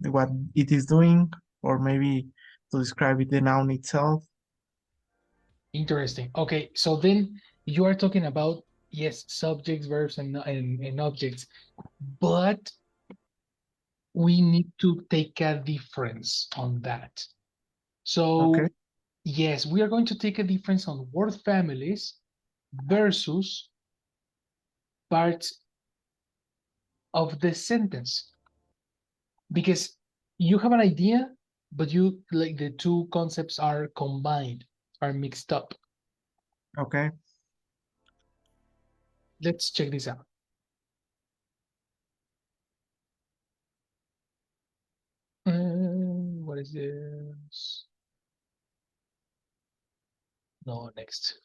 what it is doing, or maybe to describe it, the noun itself. Interesting. Okay, so then you are talking about, yes, subjects, verbs, and objects, but we need to take a difference on that. Okay. So yes, we are going to take a difference on word families versus parts of the sentence, because you have an idea, but you like the two concepts are combined, are mixed up. Okay. Let's check this out. What is this? No, next.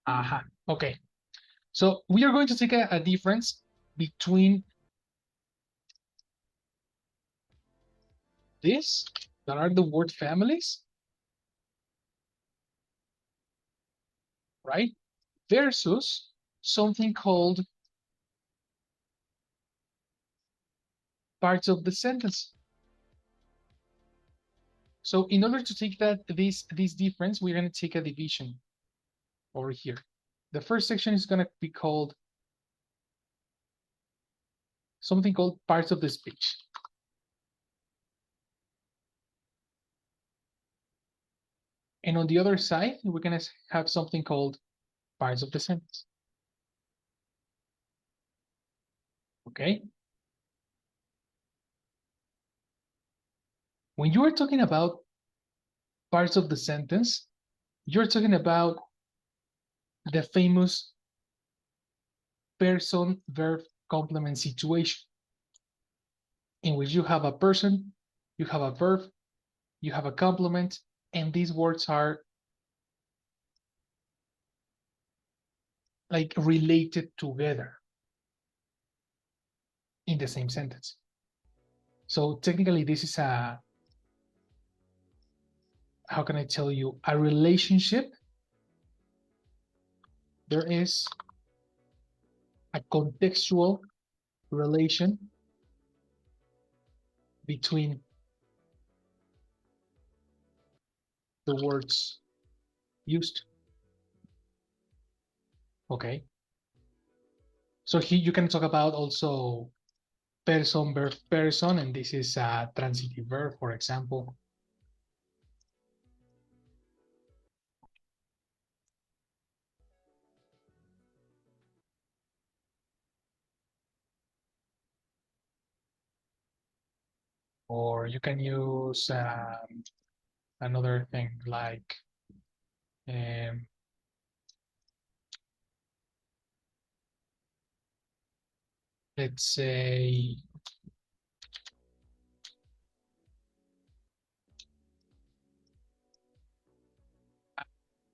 Aha. Okay. So we are going to take a difference between this, that are the word families, right? Versus something called parts of the sentence. So in order to take this difference, we're going to take a division over here. The first section is going to be called something called parts of the speech. And on the other side, we're going to have something called parts of the sentence. Okay. When you are talking about parts of the sentence, you're talking about the famous person verb complement situation, in which you have a person, you have a verb, you have a complement, and these words are like related together in the same sentence. So technically, this is a, how can I tell you, a relationship. There is a contextual relation between the words used. Okay. So here you can talk about also person, verb, person, and this is a transitive verb, for example. Or you can use another thing like, um, let's say,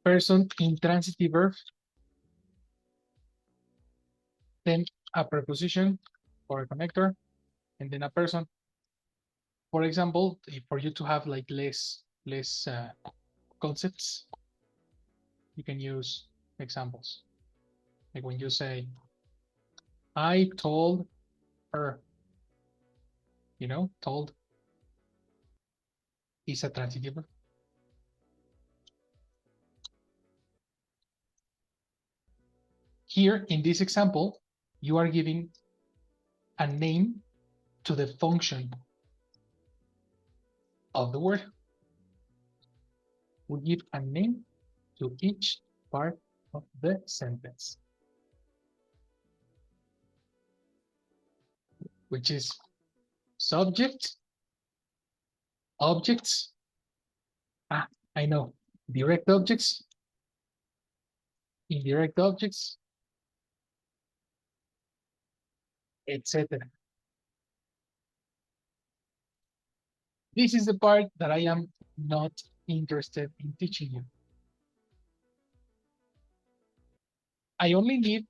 person intransitive verb, then a preposition or a connector, and then a person. For example, for you to have like less concepts, you can use examples. Like when you say, I told her, told is a transitive verb. Here in this example, you are giving a name to the function of the word. We give a name to each part of the sentence, which is subject, objects. I know, direct objects, indirect objects, etc. This is the part that I am not interested in teaching you. I only need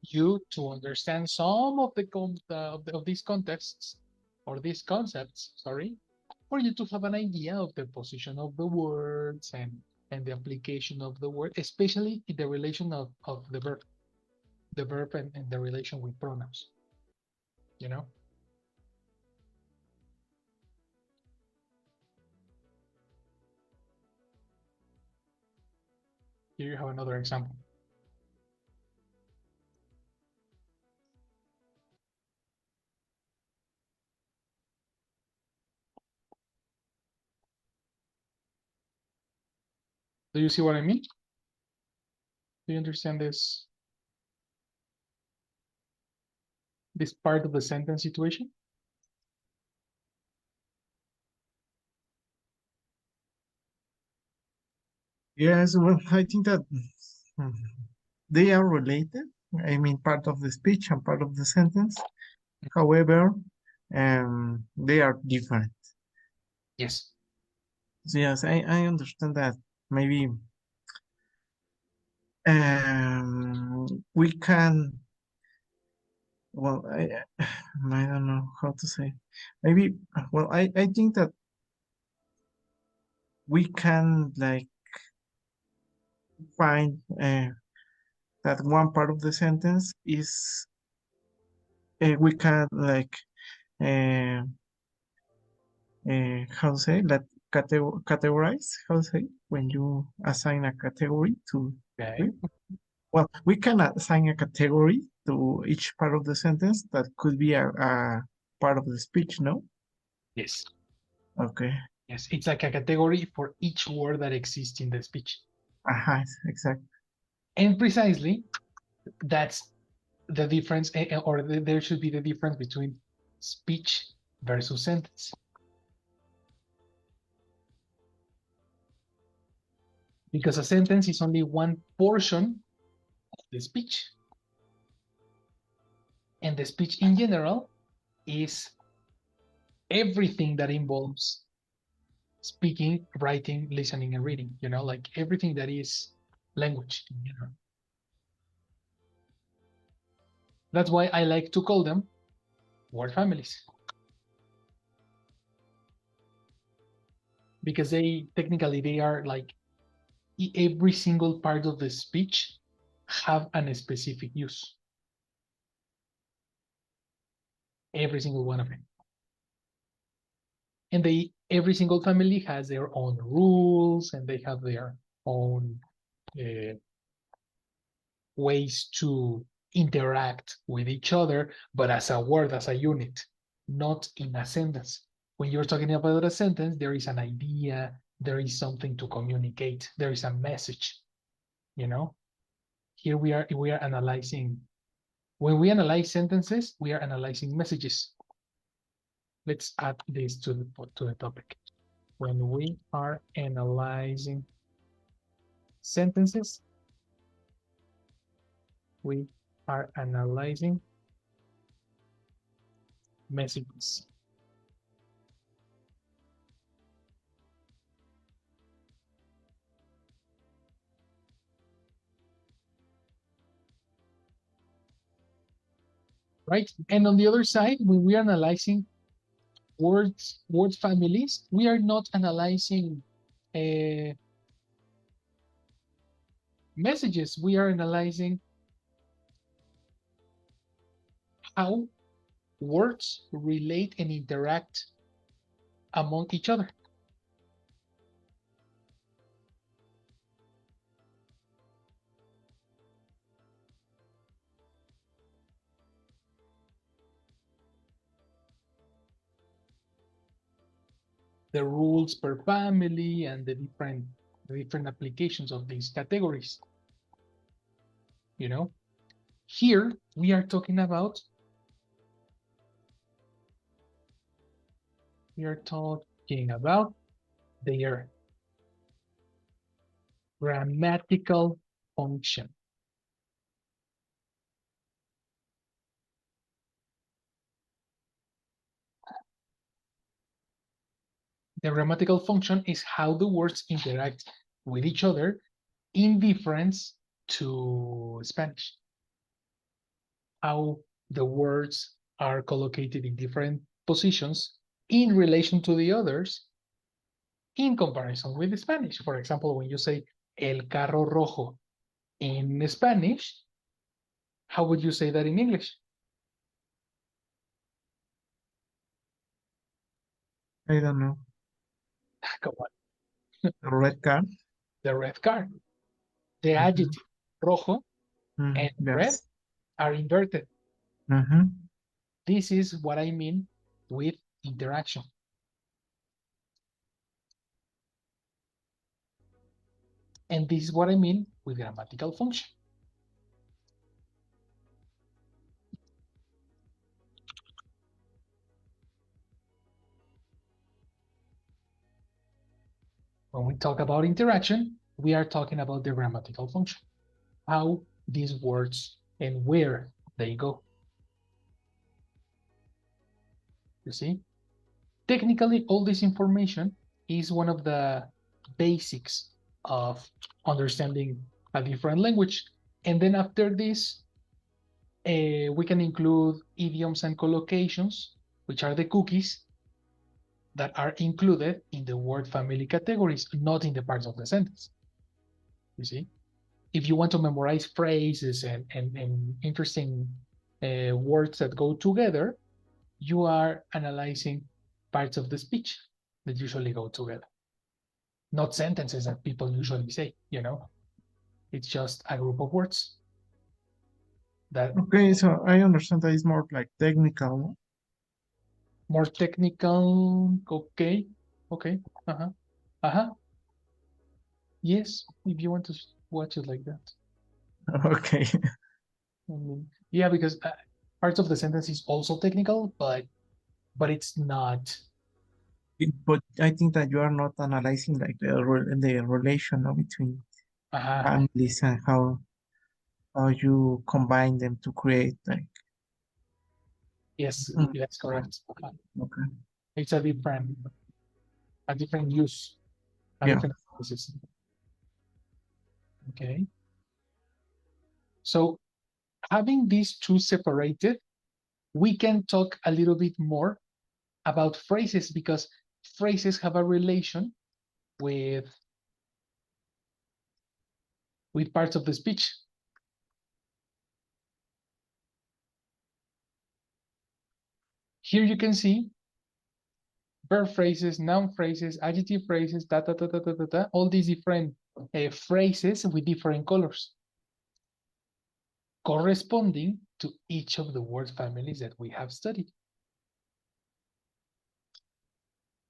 you to understand some of of these contexts, or these concepts, sorry, for you to have an idea of the position of the words and the application of the word, especially in the relation of the verb and the relation with pronouns, you know? Here you have another example. Do you see what I mean? Do you understand this part of the sentence situation? Yes, well, I think that they are related. I mean, part of the speech and part of the sentence. However, they are different. Yes. So yes, I understand that maybe we can, well, I don't know how to say. Maybe, well, I think that we can like find that one part of the sentence is we can like uh, how to say that categorize, how to say, when you assign a category to Okay. it. Well, we can assign a category to each part of the sentence that could be a part of the speech, no? Yes. Okay. Yes. It's like a category for each word that exists in the speech. Exactly. And precisely that's the difference, or there should be the difference between speech versus sentence. Because a sentence is only one portion of the speech. And the speech in general is everything that involves speaking, writing, listening, and reading, like everything that is language in general. That's why I like to call them word families. Because they are like every single part of the speech have a specific use. Every single one of them. And every single family has their own rules and they have their own uh, ways to interact with each other, but as a word, as a unit, not in a sentence. When you're talking about a sentence, there is an idea, there is something to communicate, there is a message, you know? Here we are analyzing. When we analyze sentences, we are analyzing messages. Let's add this to the topic. When we are analyzing sentences, we are analyzing messages. Right? And on the other side, when we are analyzing word families, we are not analyzing messages. We are analyzing how words relate and interact among each other. The rules per family and the different applications of these categories. Here we are talking about their grammatical function. The grammatical function is how the words interact with each other in difference to Spanish. How the words are collocated in different positions in relation to the others in comparison with Spanish. For example, when you say el carro rojo in Spanish, how would you say that in English? I don't know. Come on, The red card. the red car. The Mhm. adjective rojo and red Yes. are inverted. Mhm. This is what I mean with interaction. And this is what I mean with grammatical function. When we talk about interaction, we are talking about the grammatical function, how these words and where they go. You see? Technically, all this information is one of the basics of understanding a different language. And then after this, we can include idioms and collocations, which are the cookies that are included in the word family categories, not in the parts of the sentence. You see? If you want to memorize phrases and interesting words that go together, you are analyzing parts of the speech that usually go together, not sentences that people usually say, you know? It's just a group of words that Okay, so I understand that it's more like technical. more technical. Okay, okay, uh-huh, uh-huh. Yes, if you want to watch it like that. Okay. I mean, yeah, because parts of the sentence is also technical, but it's not. But I think that you are not analyzing like the relation, no, between Uh-huh. families and how you combine them to create like. Yes, Mm, that's correct. okay. It's a different use, a Yeah. different emphasis. Okay. So having these two separated, we can talk a little bit more about phrases because phrases have a relation with parts of the speech. Here you can see verb phrases, noun phrases, adjective phrases, all these different phrases with different colors corresponding to each of the word families that we have studied.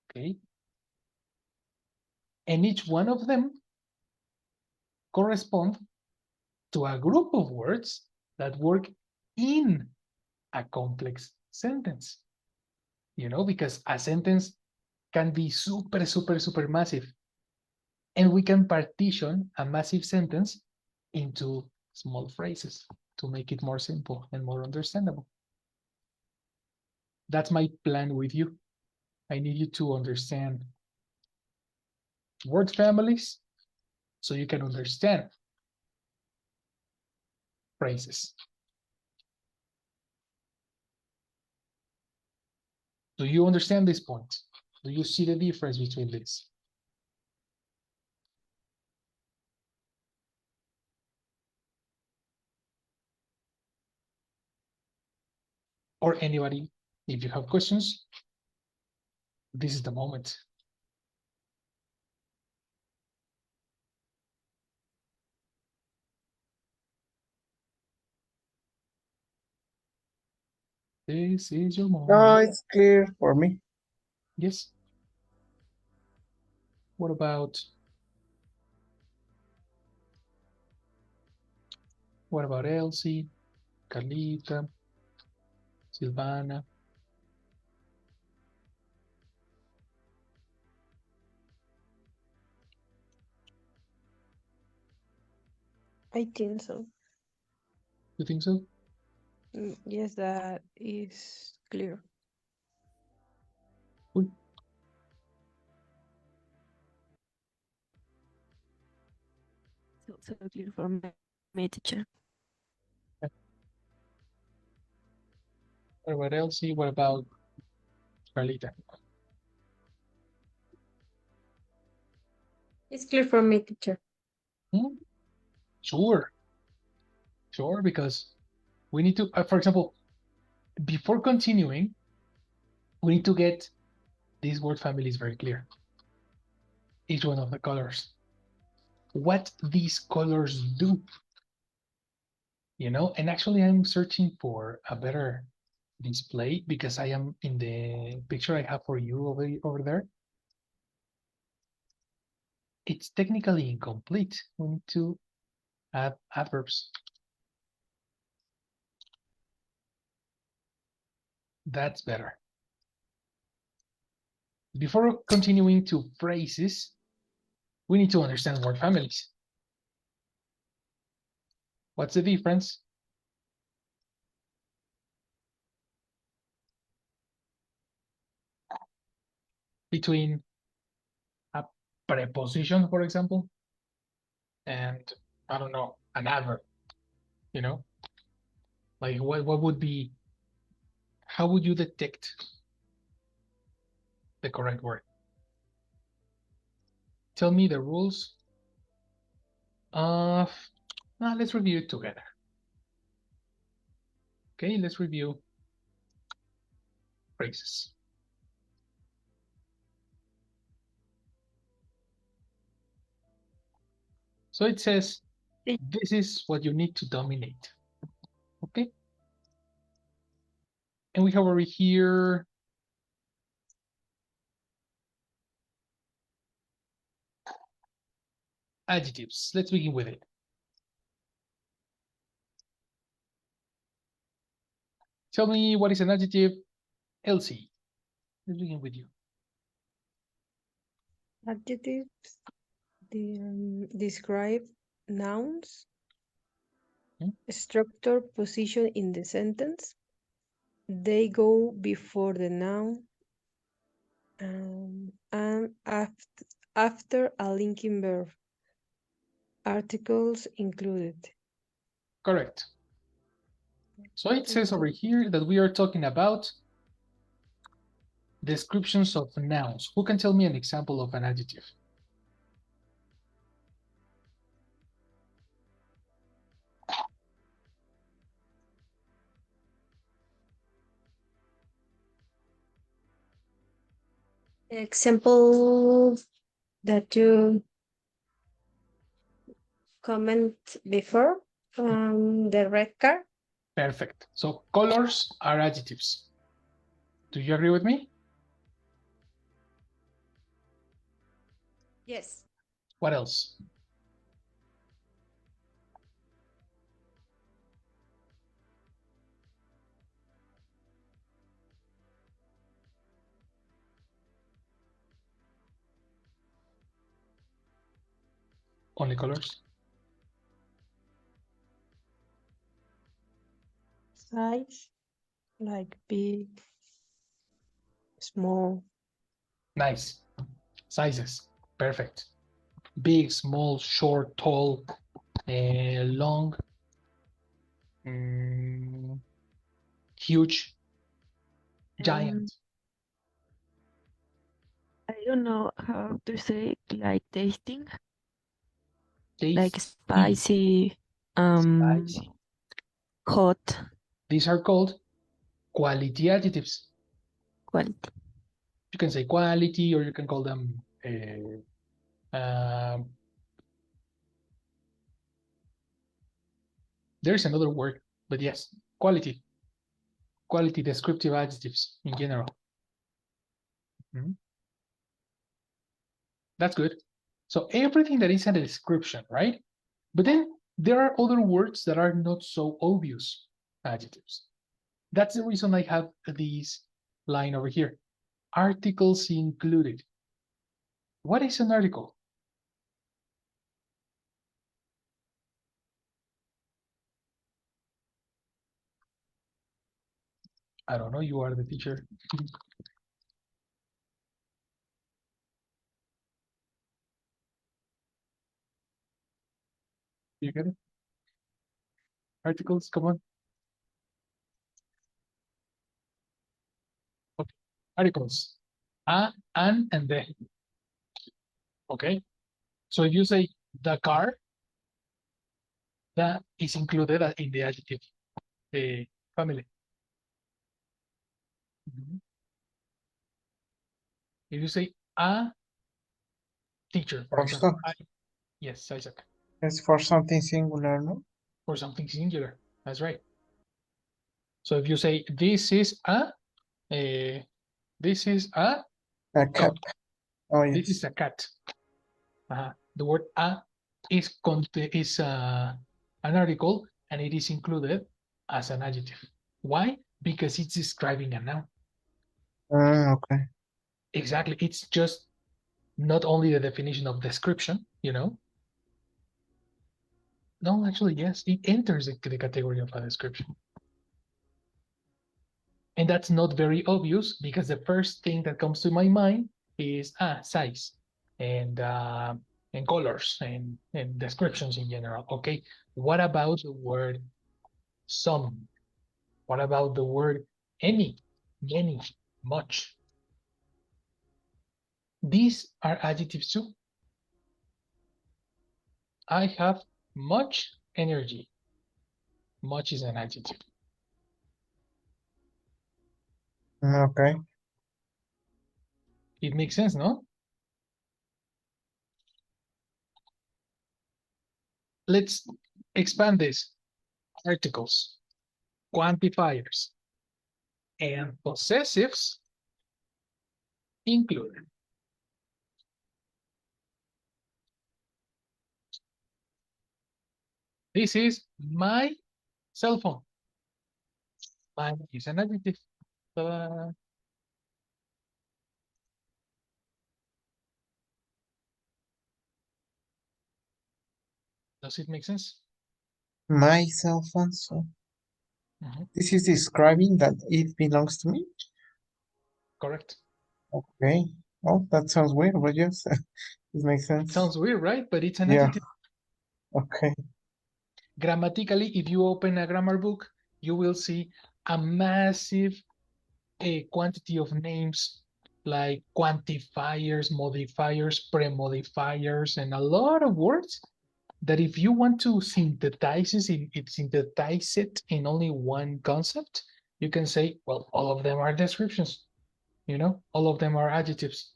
Okay. And each one of them correspond to a group of words that work in a complex sentence. You know, because a sentence can be super, super, super massive. And we can partition a massive sentence into small phrases to make it more simple and more understandable. That's my plan with you. I need you to understand word families so you can understand phrases. Do you understand this point? Do you see the difference between this? Or anybody, if you have questions, this is the moment. This is your No, moment. it's clear for me. Yes. What about Elsie, Carlita, Silvana? I think so. You think so? Yes, that is clear. Cool. So clear for me, teacher. What about Elsie? What about Carlita? It's clear for me, teacher. Hmm? Sure, because we need to, for example, before continuing, we need to get these word families very clear. Each one of the colors. What these colors do. You know, and actually I'm searching for a better display because I am in the picture I have for you over there. It's technically incomplete. We need to add adverbs. That's better. Before continuing to phrases, we need to understand word families. What's the difference between a preposition, for example, and I don't know, an adverb, you know? Like what would be, how would you detect the correct word? Tell me the rules of, let's review it together. Okay, let's review phrases. So it says, this is what you need to dominate. Okay. And we have over here adjectives. Let's begin with it. Tell me what is an adjective, Elsie. Let's begin with you. Adjectives describe nouns, structure, position in the sentence. They go before the noun and after a linking verb. Articles included. Correct. So it says over here that we are talking about descriptions of nouns. Who can tell me an example of an adjective? Example that you comment before, the red car. Perfect. So colors are adjectives. Do you agree with me? Yes. What else? Only colors? Size, like big, small. Nice. Sizes. Perfect. Big, small, short, tall, long, huge, giant. I don't know how to say like tasting, like Tasty. spicy, Spicy. hot, These are called quality adjectives. quality. You can say quality, or you can call them there's another word, but yes, quality descriptive adjectives in general. That's good. So everything that is a description, right? But then there are other words that are not so obvious adjectives. That's the reason I have this line over here. Articles included. What is an article? I don't know, you are the teacher. You get it? Articles, come on. Okay. Articles. A, an, and the. Okay. So if you say the car, that is included in the adjective family. If you say a teacher, for example, yes, Isaac. It's for something singular, no? For something singular. That's right. So if you say this is a cat. dog. Oh, yes. This is a cat. The word a is an article, and it is included as an adjective. Why? Because it's describing a noun. Okay. Exactly. It's just not only the definition of description, you know. No, actually, yes, it enters the category of a description. And that's not very obvious because the first thing that comes to my mind is size and colors and descriptions in general. Okay, what about the word some? What about the word any, many, much? These are adjectives too. I have much energy. Much is an adjective. Okay. It makes sense, no? Let's expand this. Articles, quantifiers, and possessives included. This is my cell phone. Mine is an adjective. Does it make sense? My cell phone. So this is describing that it belongs to me. Correct. Okay. Oh, that sounds weird, but yes, it makes sense. Sounds weird, right? But it's an Yeah. adjective. Okay. Grammatically, if you open a grammar book, you will see a massive quantity of names like quantifiers, modifiers, pre-modifiers, and a lot of words that if you want to synthesize it in only one concept, you can say, well, all of them are descriptions, you know, all of them are adjectives,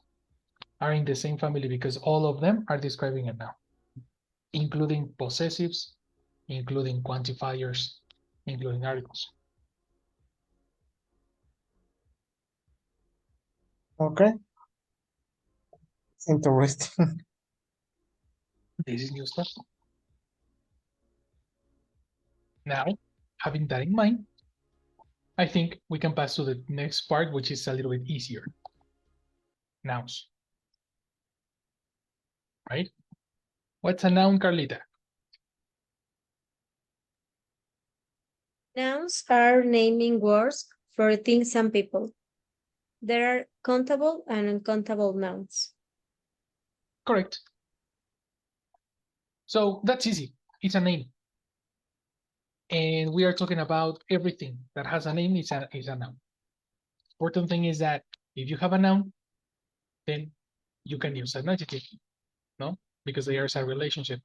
are in the same family because all of them are describing a noun, including possessives, including quantifiers, including articles. Okay. It's interesting. This is new stuff. Now, having that in mind, I think we can pass to the next part, which is a little bit easier. Nouns. Right? What's a noun, Carlita? Nouns are naming words for things and people. There are countable and uncountable nouns. Correct. So that's easy. It's a name. And we are talking about everything that has a name is a noun. Important thing is that if you have a noun, then you can use an adjective, no? Because there's a relationship.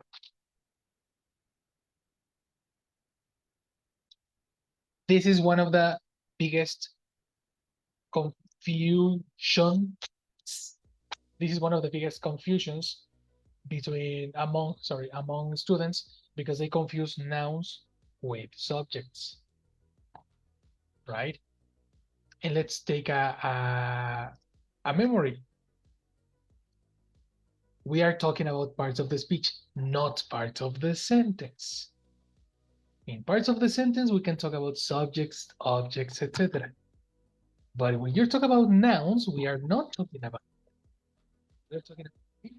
This is one of the biggest confusions. This is one of the biggest confusions among students because they confuse nouns with subjects, right? And let's take a memory. We are talking about parts of the speech, not parts of the sentence. In parts of the sentence, we can talk about subjects, objects, etc. But when you're talking about nouns, we are not talking about. We're talking about.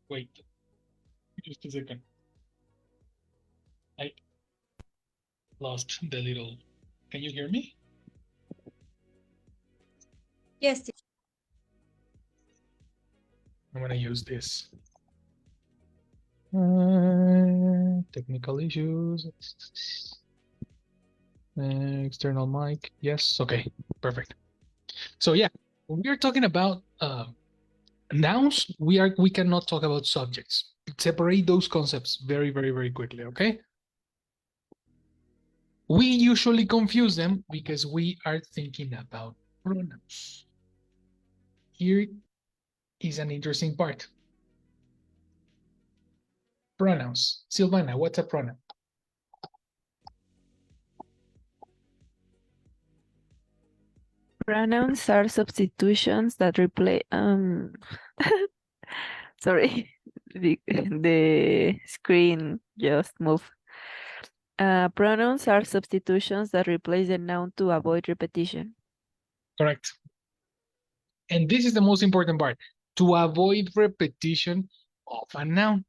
Wait, just a second. I lost the little. Can you hear me? Yes. I'm gonna use this. Technical issues. External mic. Yes. Okay. Perfect. So yeah, When we are talking about nouns, we cannot talk about subjects. Separate those concepts very, very, very quickly, okay? We usually confuse them because we are thinking about pronouns. Here is an interesting part. Pronouns. Silvana, what's a pronoun? Pronouns are substitutions that replace sorry, the screen just moved. Pronouns are substitutions that replace the noun to avoid repetition. Correct. And this is the most important part, to avoid repetition of a noun.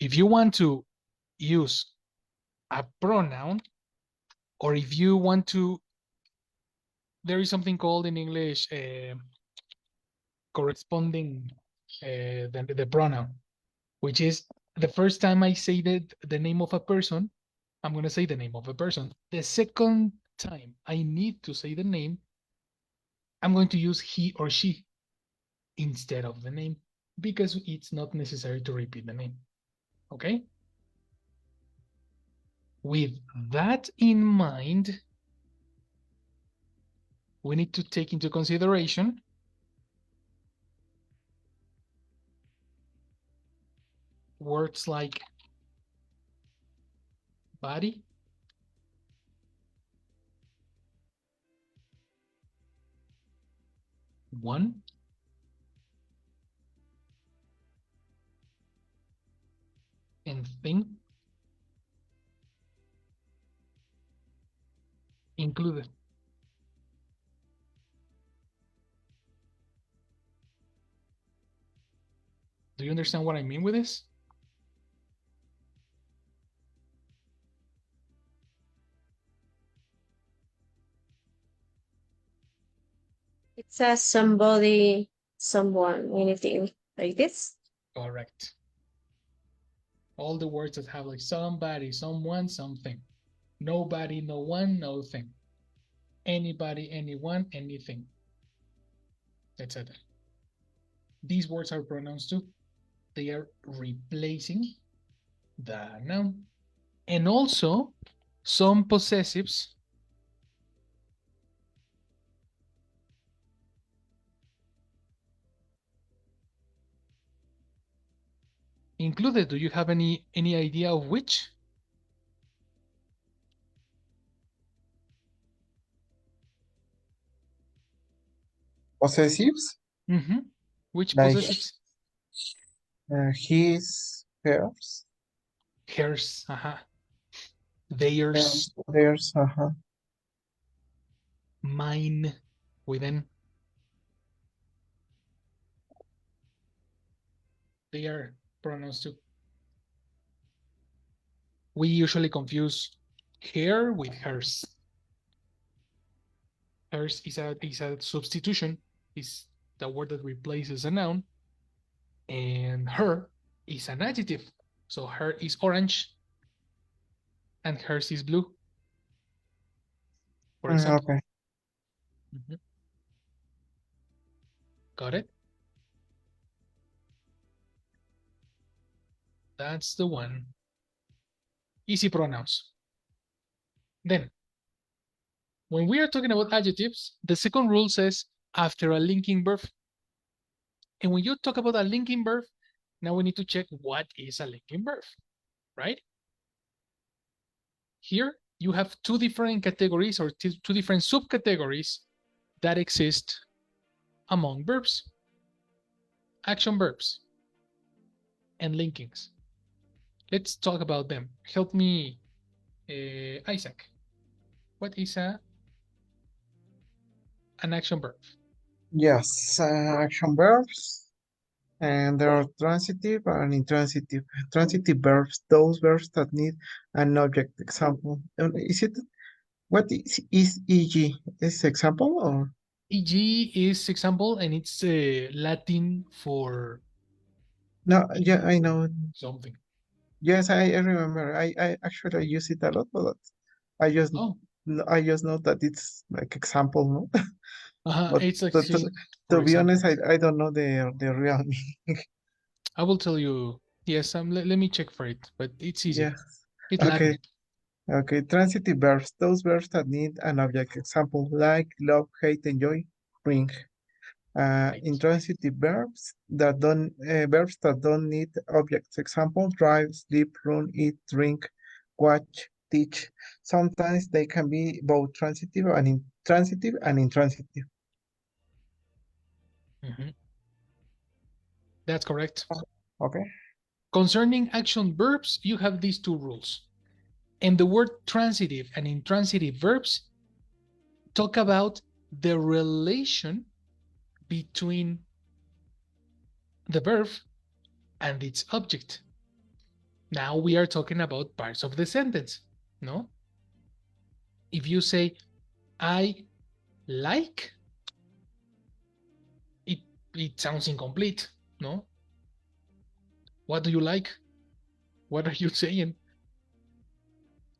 If you want to use a pronoun, or if you want to, there is something called in English corresponding the pronoun, which is the first time I say the name of a person, I'm going to say the name of a person. The second time I need to say the name, I'm going to use he or she instead of the name because it's not necessary to repeat the name. Okay? With that in mind, we need to take into consideration words like body, one, and thing included. Do you understand what I mean with this? It says somebody, someone, anything like this. Correct. All the words that have like somebody, someone, something. Nobody, no one, no thing. Anybody, anyone, anything, etc. These words are pronouns too. They are replacing the noun. And also some possessives included. Do you have any idea of which? Possessives Which like possessives? his, hers, Hers, theirs, theirs, mine, within. They are pronouns too. We usually confuse her with hers. Hers is a substitution, is the word that replaces a noun, and her is an adjective. So her is orange and hers is blue, for example. Okay. Got it? That's the one. Easy pronouns. Then, when we are talking about adjectives, the second rule says after a linking verb. And when you talk about a linking verb, now we need to check what is a linking verb, right? Here you have two different categories or two different subcategories that exist among verbs: action verbs and linkings. Let's talk about them. Help me, Isaac. What is an action verb? Yes, action verbs, and there are transitive and intransitive. Transitive verbs, those verbs that need an object. Example, is it what is e.g. Is example or? E.g. is example, and it's Latin for No, yeah, I know. something. Yes, I remember. I actually use it a lot, but I just Oh, I just know that it's like example, no? But It's like to for be honest, example. I don't know the real meaning. I will tell you. Yes, let me check for it, but it's easy. Yes. It's Latin. Okay. Okay. Transitive verbs. Those verbs that need an object. Example like love, hate, enjoy, bring. Right. Intransitive verbs that don't need objects. Example: drive, sleep, run, eat, drink, watch, teach. Sometimes they can be both transitive and intransitive. Mhm. That's correct. Okay. Concerning action verbs, you have these two rules. And the word transitive and intransitive verbs talk about the relation between the verb and its object. Now we are talking about parts of the sentence, no? If you say, I like, it, it sounds incomplete, no? What do you like? What are you saying?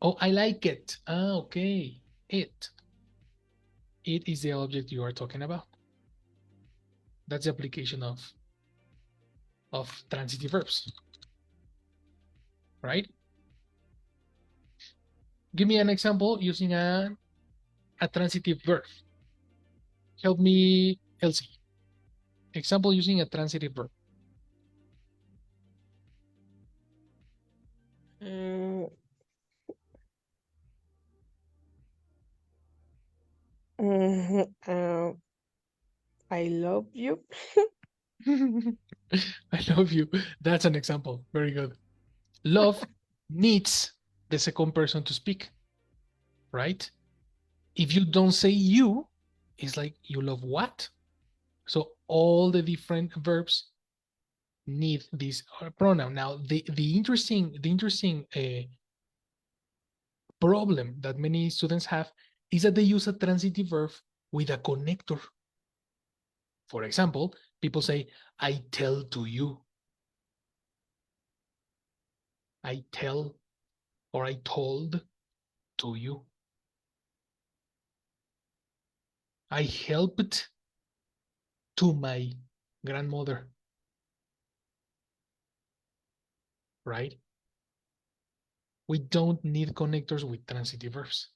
Oh, I like it. Ah, okay. It. It is the object you are talking about. That's the application of transitive verbs, right? Give me an example using a transitive verb. Help me, Elsie. Example using a transitive verb. Mm, mhm, I love you. I love you. That's an example. Very good. Love needs the second person to speak, right? If you don't say you, it's like you love what? So all the different verbs need this pronoun. Now, the interesting problem that many students have is that they use a transitive verb with a connector. For example, people say, I tell to you. I tell or I told to you. I helped to my grandmother, right? We don't need connectors with transitive verbs.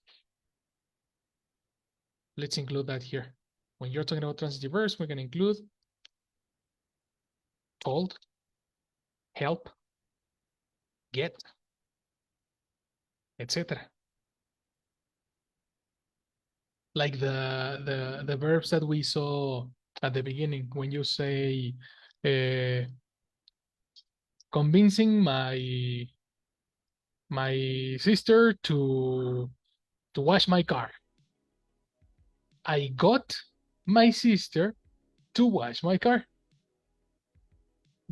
Let's include that here. When you're talking about transitive verbs, we're going to include told, help, get, etc. Like the verbs that we saw at the beginning when you say convincing my sister to wash my car. I got my sister to wash my car.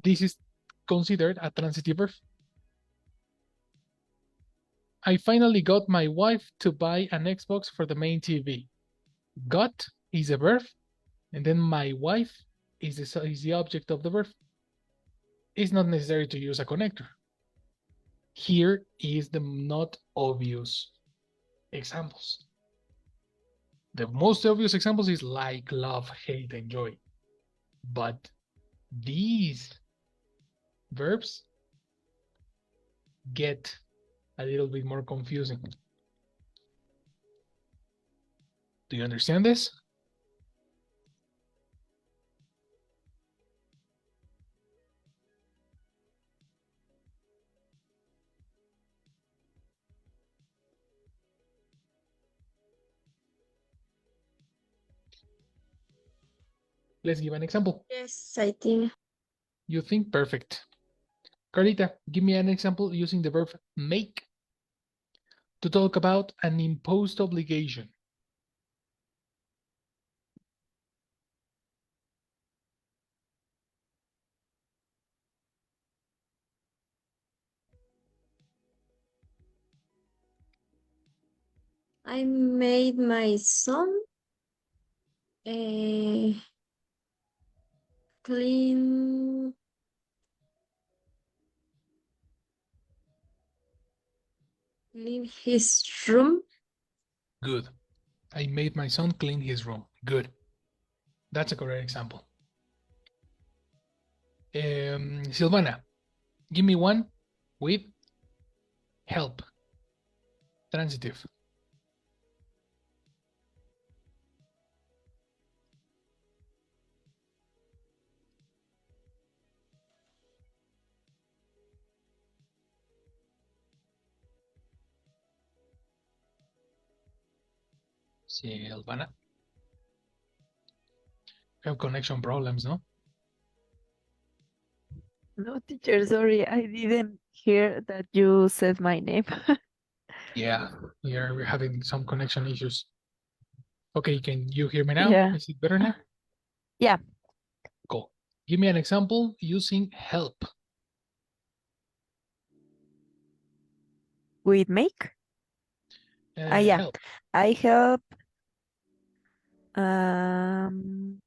This is considered a transitive verb. I finally got my wife to buy an Xbox for the main TV. Got is a verb, and then my wife is the object of the verb. It's not necessary to use a connector. Here is the not obvious examples. The most obvious examples is like, love, hate, enjoy. But these verbs get a little bit more confusing. Do you understand this? Let's give an example. Yes, I think. You think perfect. Carlita, give me an example using the verb make to talk about an imposed obligation. I made my son uh, clean clean his room Good. I made my son clean his room. Good. That's a correct example. Silvana, give me one with help. Transitive. Silvana. Have connection problems, no? No, teacher, sorry, I didn't hear that you said my name. Yeah, we're having some connection issues. Okay, can you hear me now? Yeah. Is it better now? Yeah. Cool. Give me an example using help. With make? Yeah. Help. I help. Um,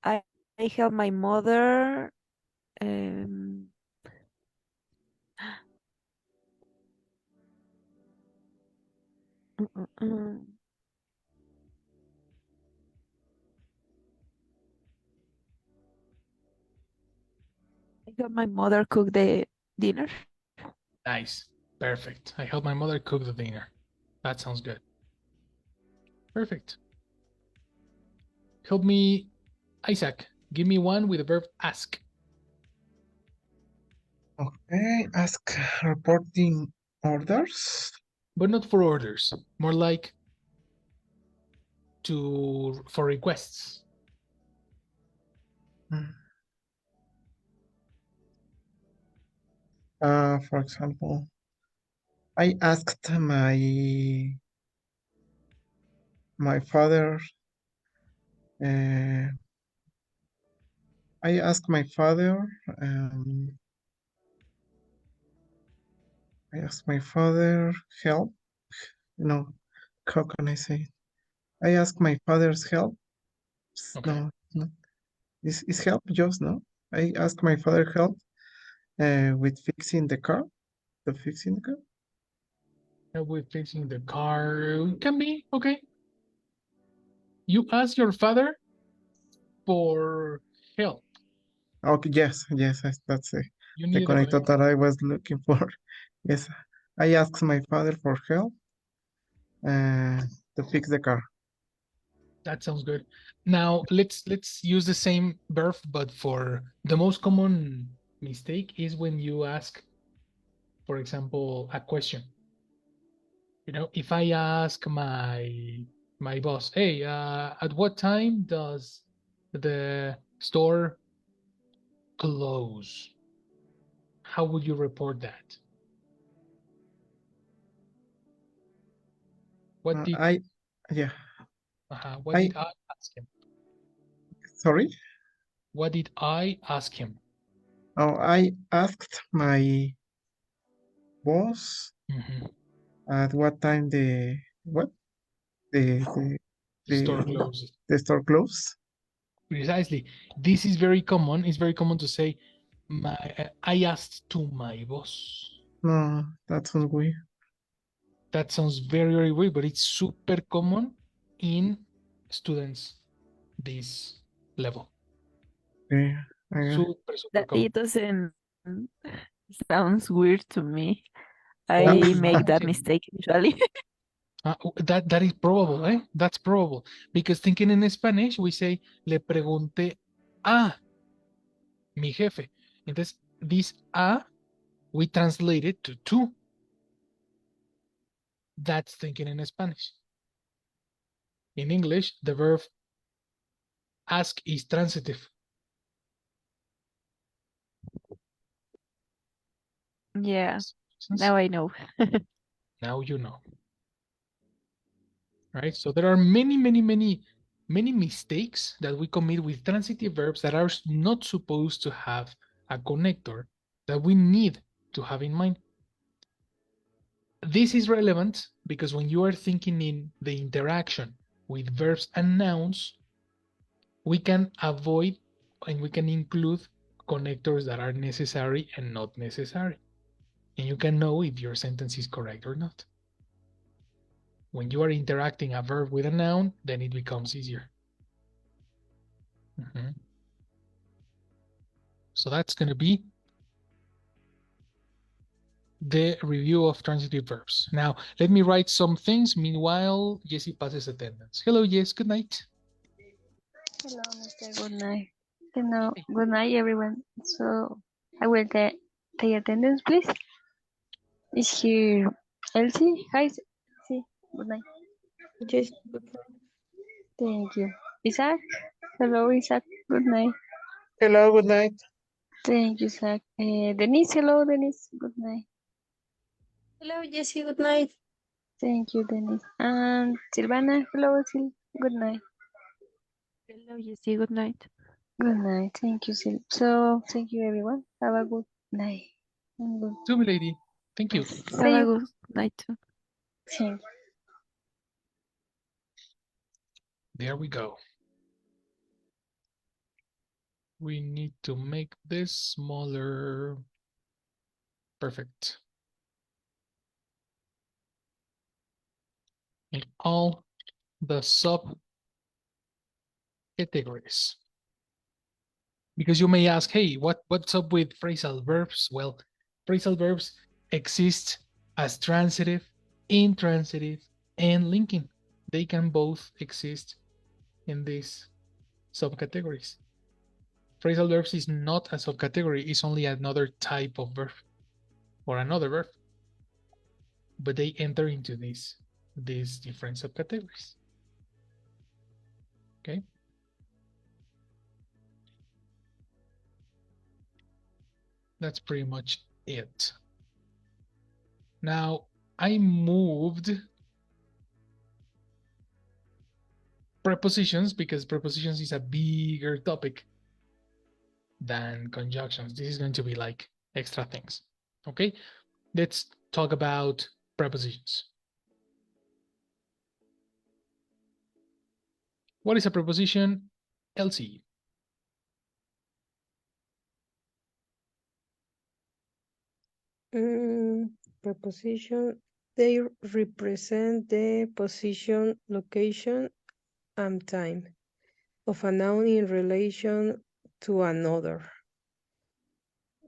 I I help my mother. Um, mm, mm, mm. I help my mother cook the dinner. Nice. Perfect. I help my mother cook the dinner. That sounds good. Perfect. Help me, Isaac. Give me one with the verb ask. Okay, ask reporting orders. But not for orders. More like for requests. For example, I asked my father. I asked my father. I asked my father help. No, how can I say it? I asked my father's help. Okay. No, no. Is help just no? I asked my father help with fixing the car. The fixing the car. Help with fixing the car. Can be, okay. You ask your father for help. Okay, yes, that's You the needed a connector connector. that I was looking for. Yes, I asked my father for help to fix the car. That sounds good. Now let's use the same verb, but for the most common mistake is when you ask, for example, a question. You know, if I ask my boss, hey, at what time does the store close? How would you report that? What did Yeah. what did I ask him? Sorry. What did I ask him? Oh, I asked my boss at what time the Store closes. the store close. Precisely. This is very common. It's very common to say, I asked to my boss. No, that sounds weird. That sounds very, very weird, but it's super common in students this level. Yeah, Super, super That common. it doesn't sounds weird to me. Oh, I make that imagine. mistake usually. That is probable, eh? That's probable. Because thinking in Spanish, we say, le pregunté a mi jefe. Entonces, this a, we translate it to tú. That's thinking in Spanish. In English, the verb ask is transitive. Yeah, now I know. Now you know. Right? So there are many, many, many, many mistakes that we commit with transitive verbs that are not supposed to have a connector that we need to have in mind. This is relevant because when you are thinking in the interaction with verbs and nouns, we can avoid and we can include connectors that are necessary and not necessary. And you can know if your sentence is correct or not. when you are interacting a verb with a noun, then it becomes easier. So that's going to be the review of transitive verbs. Now, let me write some things. Meanwhile, Jessie passes attendance. Hello, Jess. Good night. Hello, Mr. Good night. Hello, good night, everyone. So I will take attendance, please. Is here Elsie? Hi, Elsie. Good night. Yes. Thank you. Isaac? Hello, Isaac. Good night. Hello, good night. Thank you, Isaac. Denise, hello, Denise. Good night. Hello, Jessie. Good night. Thank you, Denise. And Silvana, hello, Sil. Good night. Hello, Jessie. Good night. Good night. Thank you, Sil. So, thank you, everyone. Have a good night. And good. To me, lady. Thank you. Have a good night too. Thank you. There we go. We need to make this smaller. Perfect. And all the subcategories. Because you may ask, hey, what's up with phrasal verbs? Well, phrasal verbs exist as transitive, intransitive, and linking. They can both exist in these subcategories. Phrasal verbs is not a subcategory, it's only another type of verb or another verb. But they enter into these different subcategories. Okay. That's pretty much it. Now, I moved prepositions because prepositions is a bigger topic than conjunctions. This is going to be like extra things. Okay, let's talk about prepositions. What is a preposition? Elsie. Preposition, they represent the position, location, and time of a noun in relation to another.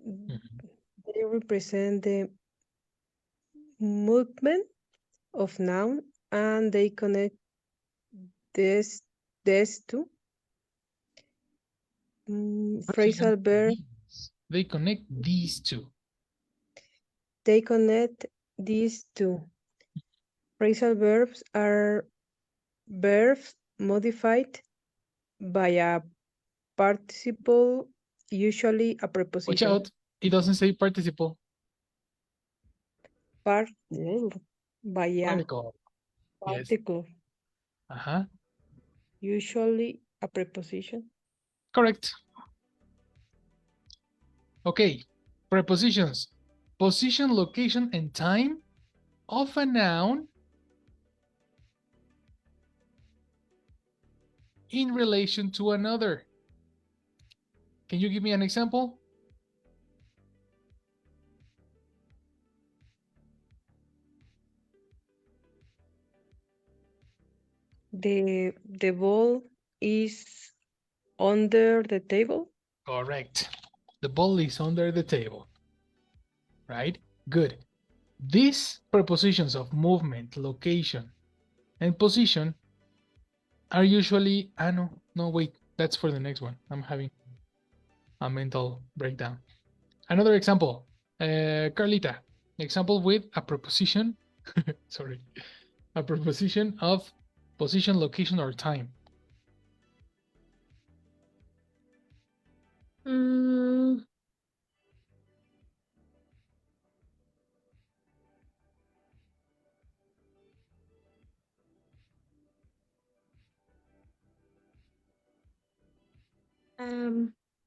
They represent the movement of noun and they connect these two. Phrasal verb. They connect these two. They connect these two. Phrasal verbs are verbs modified by a participle, usually a preposition. Watch out, it doesn't say participle. By a Particle. particle. Yes. Usually a preposition. Correct. Okay, prepositions. Position, location, and time of a noun in relation to another. Can you give me an example? The ball is under the table. Correct. The ball is under the table. Right? Good. These prepositions of movement, location, and position are usually, no, wait, that's for the next one. I'm having a mental breakdown. Another example, Carlita, example with a preposition, sorry, a preposition of position, location, or time.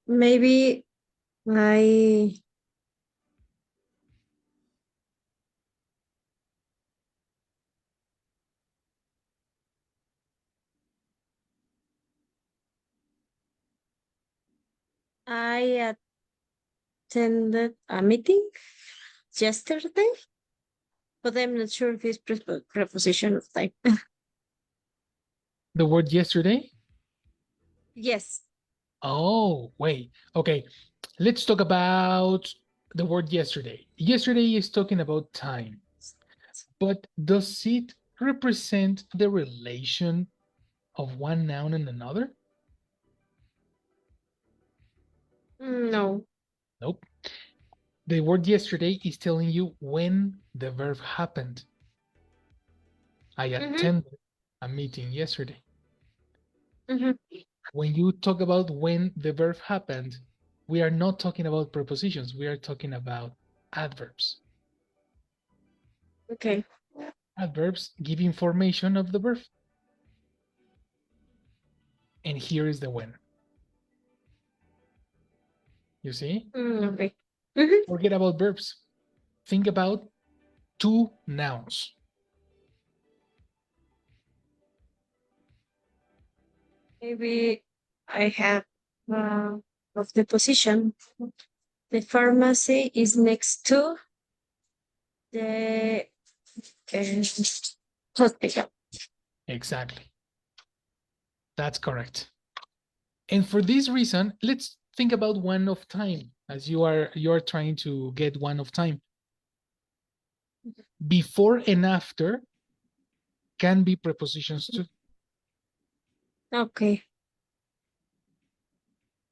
Maybe I attended a meeting yesterday. but I'm not sure if it's preposition of time. The word yesterday? Yes. Oh, wait. Okay, let's talk about the word yesterday. Yesterday is talking about time, but does it represent the relation of one noun and another? No. Nope. The word yesterday is telling you when the verb happened. I attended a meeting yesterday. When you talk about when the verb happened, we are not talking about prepositions. We are talking about adverbs. Okay. Adverbs give information of the verb. And here is the when. You see? Okay. Forget about verbs. Think about two nouns. Maybe I have of the position. The pharmacy is next to the hospital. Exactly. That's correct. And for this reason, let's think about one of time as you are trying to get one of time. Before and after can be prepositions too. Okay.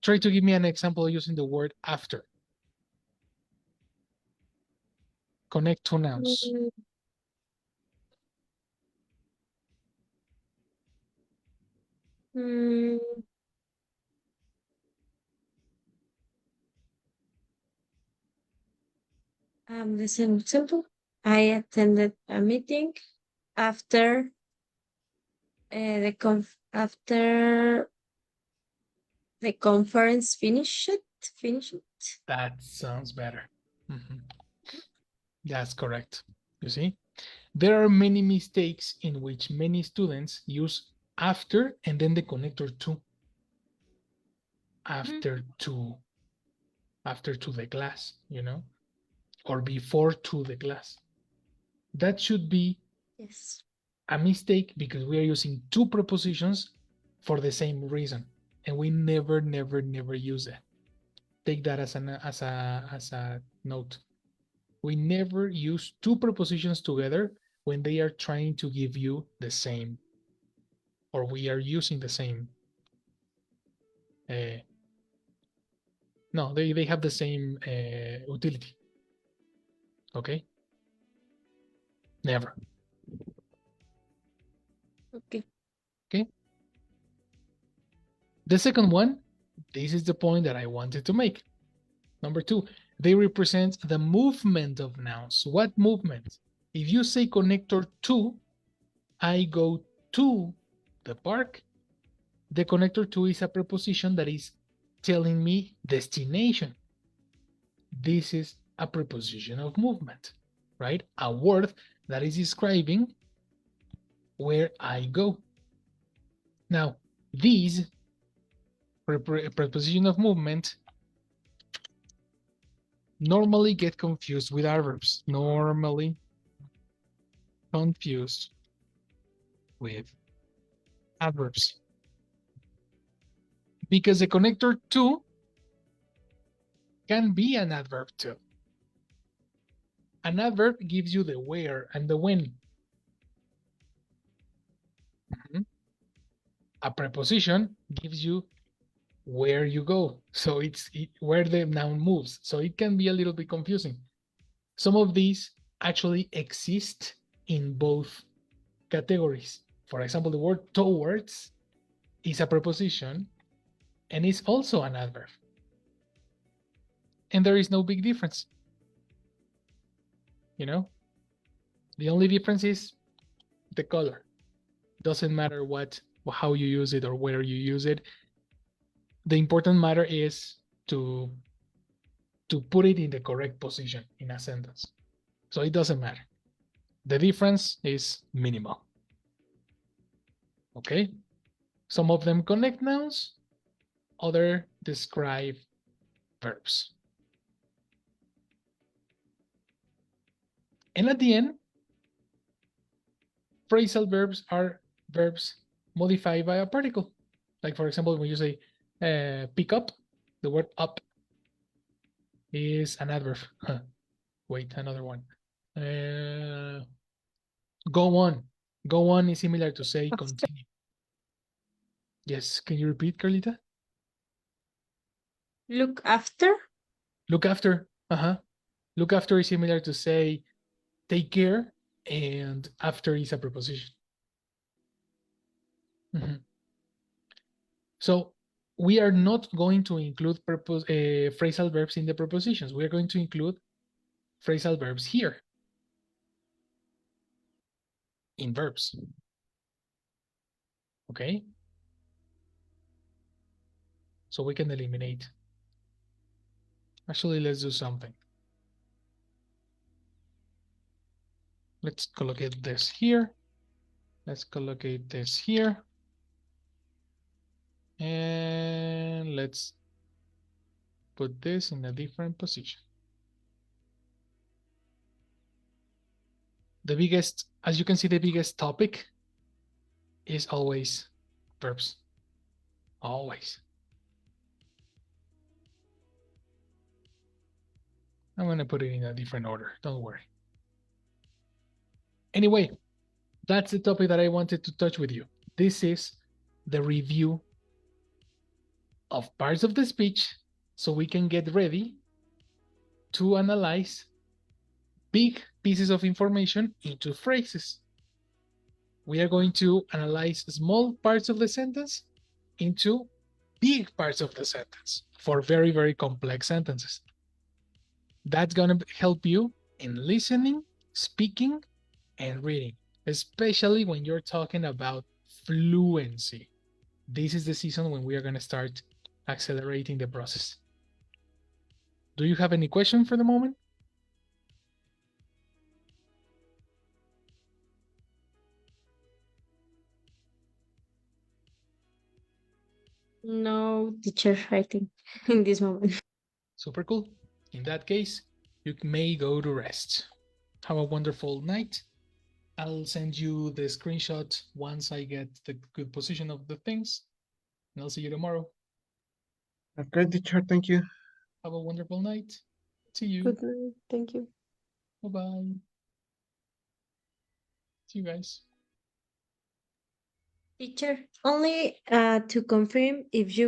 Try to give me an example using the word after. Connect two nouns. Mm, the same example. I attended a meeting after after the conference finished. Finished. That sounds better. That's correct. You see, there are many mistakes in which many students use after and then the connector to. After to the class, you know, or before to the class. That should be Yes. a mistake because we are using two prepositions for the same reason, and we never use it. Take that as a note. We never use two prepositions together when they are trying to give you the same, or we are using the same. No, they have the same utility. Okay? Never. Okay. Okay? The second one, this is the point that I wanted to make. Number two, they represent the movement of nouns. What movement? If you say connector to, I go to the park, the connector to is a preposition that is telling me destination. This is a preposition of movement, right? A word that is describing where I go. Now, these preposition of movement normally get confused with adverbs. Normally confused with adverbs. Because the connector to can be an adverb too. An adverb gives you the where and the when. A preposition gives you where you go. So it's where the noun moves. So it can be a little bit confusing. Some of these actually exist in both categories. For example, the word towards is a preposition and is also an adverb. And there is no big difference. You know, the only difference is the color. Doesn't matter how you use it or where you use it. The important matter is to put it in the correct position in a sentence. So it doesn't matter. The difference is minimal. Okay? Some of them connect nouns, other describe verbs. And at the end, phrasal verbs are verbs modified by a particle. Like, for example, when you say pick up, the word up is an adverb. Wait, another one. Go on. Go on is similar to say continue. Yes, can you repeat, Carlita? Look after. Look after. Look after is similar to say take care, and after is a preposition. So we are not going to include phrasal verbs in the prepositions. We are going to include phrasal verbs here in verbs. Okay? So we can eliminate. Actually, let's do something. Let's collocate this here. Let's collocate this here. And let's put this in a different position. The biggest, as you can see, the biggest topic is always verbs. Always. I'm going to put it in a different order. Don't worry. Anyway, that's the topic that I wanted to touch with you. This is the review of parts of the speech so we can get ready to analyze big pieces of information into phrases. We are going to analyze small parts of the sentence into big parts of the sentence for very, very complex sentences. That's going to help you in listening, speaking, and reading, especially when you're talking about fluency. This is the season when we are going to start accelerating the process. Do you have any question for the moment? No, teacher, I think, in this moment. Super cool. In that case, you may go to rest. Have a wonderful night. I'll send you the screenshot once I get the good position of the things. And I'll see you tomorrow. Okay, teacher, thank you. Have a wonderful night. See you. Good night. Thank you. Bye-bye. See you guys. Teacher, only to confirm if you